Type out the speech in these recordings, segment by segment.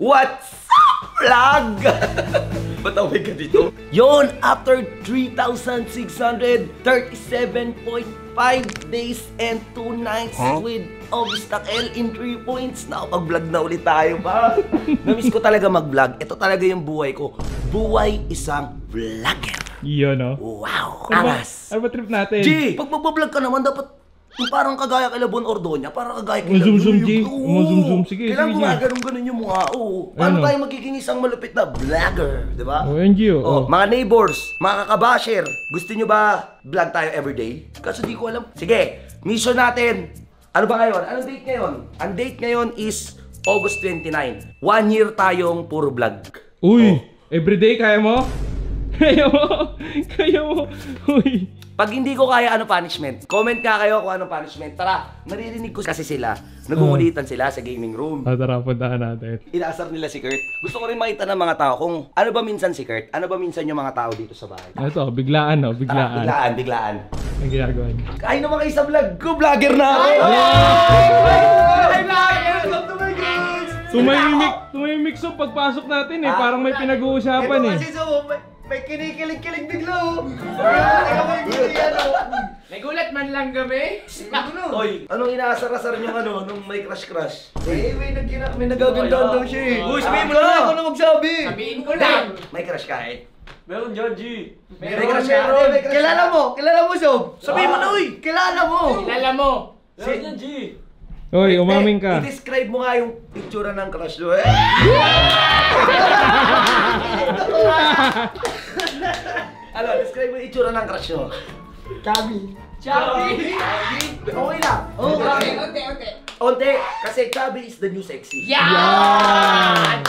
What's up, vlog? Ba't away ka dito? Yon, after 3,637.5 days and 2 nights with obstacle in 3 points, nakapag-vlog na ulit tayo ba? Namiss ko talaga mag-vlog. Ito talaga yung buhay ko. Buhay isang vlogger. Yun, no? Wow, angas. Ano ba trip natin? G, pag mag-vlog ka naman, dapat yung parang kagaya kay Labon Ordoña, parang kagaya kay Zoom, G. Zoom, sige. Kailangan gumaganon-ganon yung mukha, oo. Paano tayo magiging isang malupit na vlogger, di ba? Oo, NG, oo. Mga neighbors, mga kakabasher, gusto nyo ba vlog tayo everyday? Kaso di ko alam. Sige, mission natin. Ano ba ngayon? Anong date ngayon? Ang date ngayon is August 29. 1 year tayong puro vlog. Uy, everyday kaya mo? Kaya mo? Kaya mo? Uy. Pag hindi ko kaya, ano punishment? Comment ka kayo kung ano punishment. Tara, naririnig ko kasi sila. Nagungulitan sila sa gaming room. Tara, puntahan natin. Inaasar nila si Kurt. Gusto ko rin makita ng mga tao kung ano ba minsan si Kurt? Ano ba minsan yung mga tao dito sa bahay? Ito, biglaan, no? Biglaan. Biglaan. Ang ginagawa niya. Ay naman kayo sa vlog ko, vlogger na ako! Tumimik so pagpasok natin eh. Parang may pinag-uusapan eh. Kasi so, may kinikilig-kilig bigla oh. May gulat man lang kami. Oy, anong inaasar-asar niyong ano, nung may crush-crush? May nagagandaan daw siya eh. Uy, sabihin mo lang, ako na magsabi. Sabihin ko lang. May crush ka eh? Meron, Georgie. May crush ka? Kilala mo, Sob. Sabihin mo na, uy! Kilala mo. Meron yan, G. Oy, umaming ka. I-describe mo nga yung picture ng crush mo eh. Ano, describe mo yung itsura ng crush mo. Chubby. Okay lang. Oh, okay. Onte, kasi chubby is the new sexy. Yan!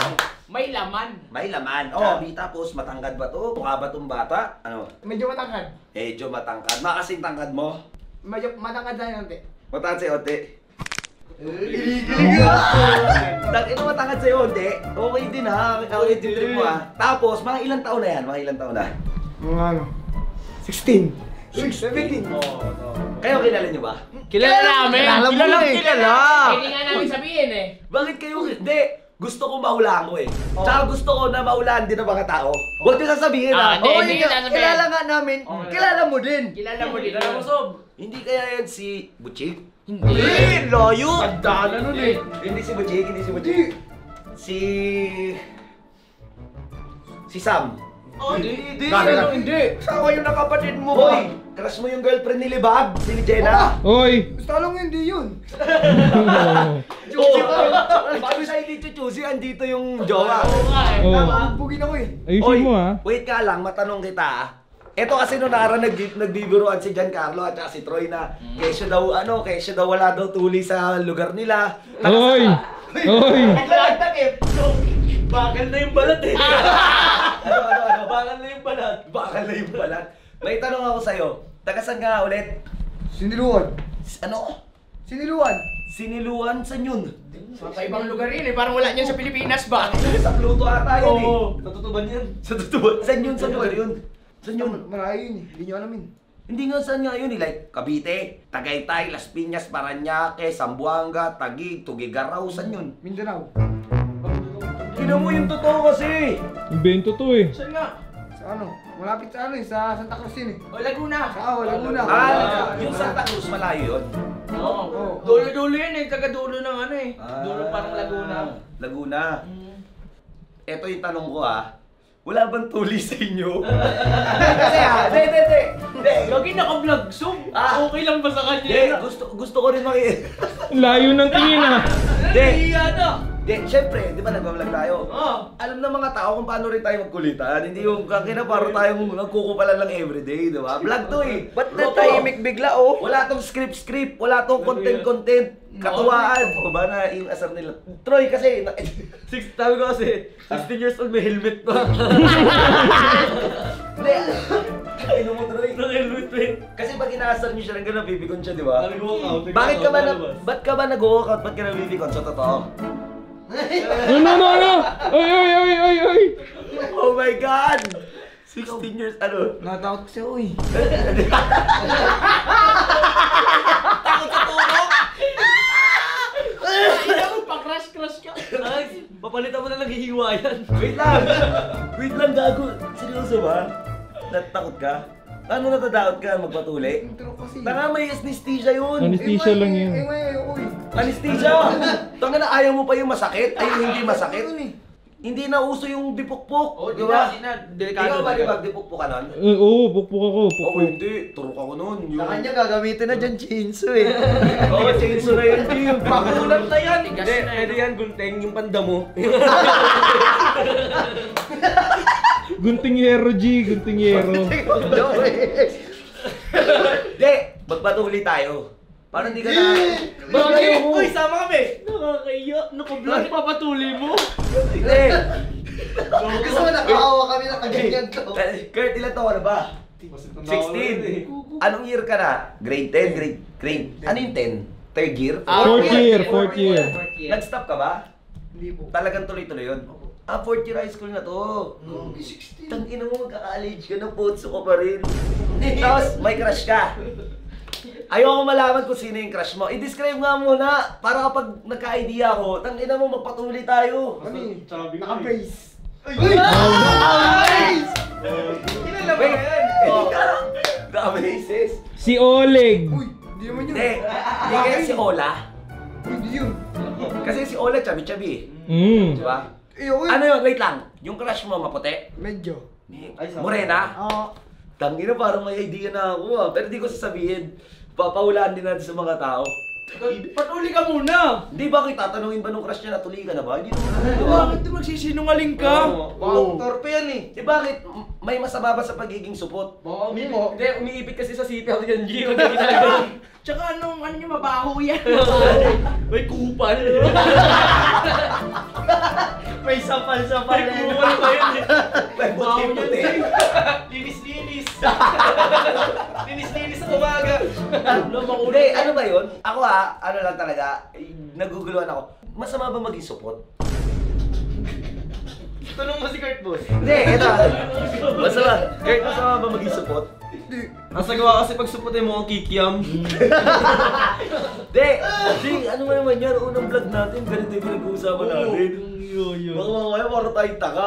May laman. May laman. Chubby tapos matangkad ba to? Mukha ba tong bata? Ano? Medyo matangkad. Medyo matangkad. Makasing tangkad mo? Medyo matangkad na yun, Matangkad sa'yo, Onte. Ito matangkad sa'yo, Onte. Okay din ha. Okay din trip mo ha. Tapos, mga ilang taon na yan? Mga ilang taon na? Mga ano? 16. 17. Kayo kilala nyo ba? Kilala namin. Kilala. Hindi nga namin sabihin eh. Bakit kayo? Hindi. Gusto ko mahulaan ko eh. Tsaka gusto ko na mahulaan din ng mga tao. Huwag nyo sasabihin ha. Hindi nga sasabihin. Kilala nga namin. Kilala mo din. Kilala mo din. Kilala mo, Sob. Hindi kaya yan si Butchik? Hindi. Layo. Tandaan na nun eh. Hindi si Butchik, hindi si Butchik. Si Sam. Hindi. Hindi. Sawa yung nakapatid mo. Hoy, crush mo yung girlfriend ni Libag, si Jenna. Oy! Talong hindi yun. Paano siya hindi chuchusi? Andito yung jowa. Oh. Bugin ako eh. Ayusin mo ha. Wait ka lang, matanong kita ah. Ito kasi nung nagbibiruan si Giancarlo at saka si Troy na kesyo daw wala daw tuli sa lugar nila. Oy! Oy! Bakal na yung balat eh. Ano? Bakal na yung balat. Bakal na yung balat. May tanong ako sa'yo. Tagasan ka nga ulit. Siniluan. Ano? Siniluan. Siniluan? Saan yun? Sa ibang lugar yun eh. Parang wala niyan sa Pilipinas ba? Sa Pluto ata yun eh. Sa tutuban yan. Sa tutuban. Saan yun? Saan lugar yun? Saan yun? Malayo yun eh. Hindi nyo alamin. Hindi nga saan nga yun eh. Like Cavite, Tagaytay, Las Piñas, Parañaque, Zamboanga, Taguig, Tugigaraw. Saan yun? Mindanao. Tignan mo yung totoo kasi. Invento to eh. Saan nga? Sa ano? Malapit sa ano eh. Sa Santa Cruz yun eh. O Laguna. Laguna. Yung Santa Cruz, malayo yun. Oo. Dulo-dulo yan eh. Taga-dulo ng ano eh. Dulo parang Laguna. Laguna. Ito yung tanong ko ah. Wala bang tuli sa inyo? Kasi ah, hindi. Lagi naka-vlog zoom. Okay lang ba sa kanya? Hindi, gusto ko rin Layo ng tingin ha. Hindi. na. Hindi, syempre, di ba nag-vlog tayo? Oo. Alam ng mga tao kung paano rin tayo magkulitan. Hindi yung kakina parang tayong nagkukupalan lang everyday, di ba? Vlog to eh. Ba't natahimik bigla oh? Wala tong script, wala tong content. Katuwaan. O ba na yung asar nila? Troy kasi, Sabi ko kasi, 16 years old may helmet pa. hindi. Ano mo Troy? Naka-helmet pa eh. Kasi pag inaasar niyo siya ng gano'n, bibikon siya, di ba? Nag-walkout. Ba't ka ba nag-walkout? Ba't ka nabibikon? Sa totoo? No! Oy! Oh my God! 16 years, ano? Natakot kasi ako eh. Takot sa tulog! Ay, pa-crush ka. Papalitan mo na lang hihiwayan. Wait lang! Wait lang, gago. Seryoso ba? Natakot ka? Ano natadaot ka magpatuli? Tanga, may anesthesia yun. Anesthesia lang yun. Anesthesia! Tanga na ayaw mo pa yung masakit? Ay, yung hindi masakit? Hindi na uso yung dipukpok. Oh, di ba? di na. Delikado. Ikaw ba di ba dipukpok ka nun? Oo, pukpuk ako. Oo, Pukpuk. hindi. Turok ako nun. Sa kanya gagamitin na dyan chinso eh. Oo, chinso na yun, Jim. Pakulat na yan. Tigas Hindi, na yan. pwede yan gunteng yung panda mo. Gunting hero, G. Gunting hero. Hindi, magpatuli tayo. Parang hindi ka na... Bakit? Uy, sama kami. Nakakaiya. Naka-vlog papatuli mo. Hindi. Gusto mo nakaawa kami nakaganyan ko. Kurt, ilan taon ka na ba? 16. Anong year ka na? Grade 10? Grade... Ano yung 10? Third year? Fourth year. Nag-stop ka ba? Hindi po. Talagang tuloy-tuloy yun? Ah, fourth year high school na to. Tangina mo, magka-college ka na, potso ka pa rin. Tapos, may crush ka. Ayoko malaman kung sino yung crush mo. I-describe nga muna, para kapag nagka-idea ako, tangina mo, magpatuloy tayo. Naka-brace. Kilala ba yan? Naka-braces. Si Oleg. Hindi naman yun. Hindi, hindi kaya si Ola. Hindi yun. Kasi si Ola, chabi-chabi eh. Di ba? Ano yun? Wait lang. Yung crush mo, maputi? Medyo. Morena? Oo. Tangina, parang may idea na ako ah. Pero di ko sasabihin. Papahulaan din natin sa mga tao. Patuli ka muna. Hindi, bakit tatanungin ba nung crush niya na tuloy ka na ba? Hindi naman Bakit magsisinungaling ka? Wow, torpe yan eh. Eh bakit? May masama ba sa pagiging supot? Hindi, umiipit kasi sa city ako yan, G. Tsaka ano nyo, mabaho yan. May kupal. May sapal-sapal. May kupal pa yun eh. May puti-puti. Linis-linis. Linis-linis sa umaga. Hindi, ano ba yun? Ako ano lang talaga, naguguluhan ako. Masama ba maging supot? Tanong mo si Kurt, boss. Hindi, ito. Masama. Kurt, masama ba maging supot? Ang sagawa kasi pag suputin mo ang kikiam. Hindi! Ano nga naman yan? Unang vlog natin, ganito yung pinag-uusapan natin. Baka mamaya para tayong taka.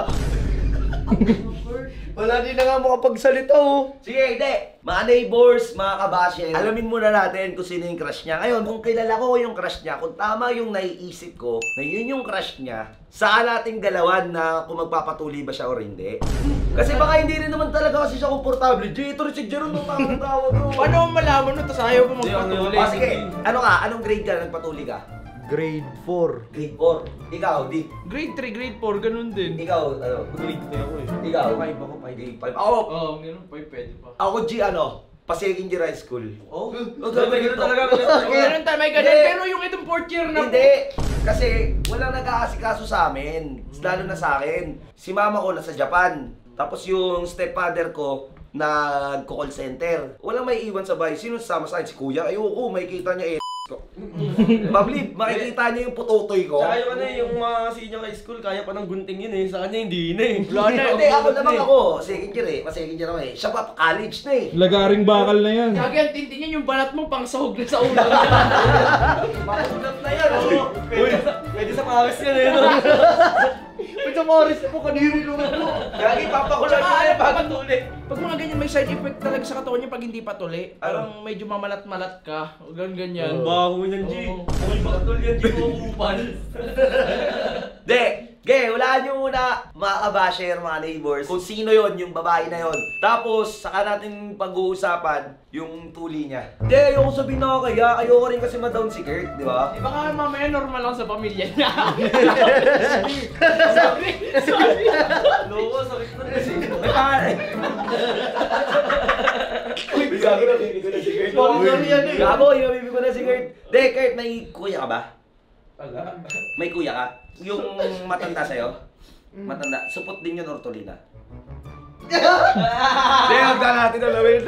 Wala din na nga makapagsalita oh. Sige, hindi! Mga neighbors, mga kabashe, alamin muna natin kung sino yung crush niya. Ngayon, kung kilala ko yung crush niya, kung tama yung naiisip ko na yun yung crush niya, saka nating galawan na kung magpapatuloy ba siya o hindi. Kasi baka hindi rin naman talaga kasi siya komportable. Ito rin si Jeron nung tawag ko. Paano mo malaman no? Tapos ayaw mo magpatuli. Sige, ano ka? Anong grade ka na nagpatuli ka? Grade 4. Grade 4. Ikaw, di. Grade 3, grade 4, ganun din. Ikaw, ano? Grade 3 ako eh. Ikaw. 5 ako, 5. Grade 5. Ako, Oo, ganun pa, pwede pa. ako G, ano? Pa-second year high school. Oh? Ganun talaga. Ganun tayo, may ganun. Hindi. Pero yung itong 4th year na Hindi. Kasi walang nag-aasikaso sa amin. Lalo na sa akin. Si mama ko nasa Japan. Tapos yung stepfather ko nagko-call center. Walang may iwan sa bahay. Sino sasama sa akin? Si kuya. Ayoko, may kita niya ko. Pabli, makikita niya yung putotoy ko. Tsaka yung ano yung mga senior high school, kaya pa ng gunting yun eh. Sa kanya hindi na eh. Hindi, ako naman ako. Second year eh. Second year ako eh. Siya pa, college na eh. Lagaring bakal na yan. Gagi, ang tindi niyan yung balat mo pang sahog na sa ulo. Makulat na yan oh. Pwede sa pares yan eh. Pwede sa pares po kaniri naman po. Gagi, papakulan Tsaka mo ano, yan pagpatuli. Pag mga ganyan may side effect talaga sa katawan niya pag hindi patuli. Parang medyo mamalat-malat ka. O ganyan. Baho niyan, G. Uy, bakatol yan, G. Upal. Hulaan nyo muna mga kabasher, mga neighbors, kung sino yon yung babae na yon. Tapos, saka natin pag-uusapan yung tuli niya. Hindi, ayoko sabihin na kaya. Ayoko rin kasi ma-down si Kurt, di ba? Di ba nga mamaya normal lang sa pamilya niya? Loko, sakit na kasi. Uy, gago na, bibi ko na si Kurt. Gago, bibi ko na si Kurt. Hindi, Kurt, may kuya ka ba? Wala. May kuya ka? Yung matanda sa'yo? Matanda. Supot din yun or tulina? Hindi, huwag na natin alawin.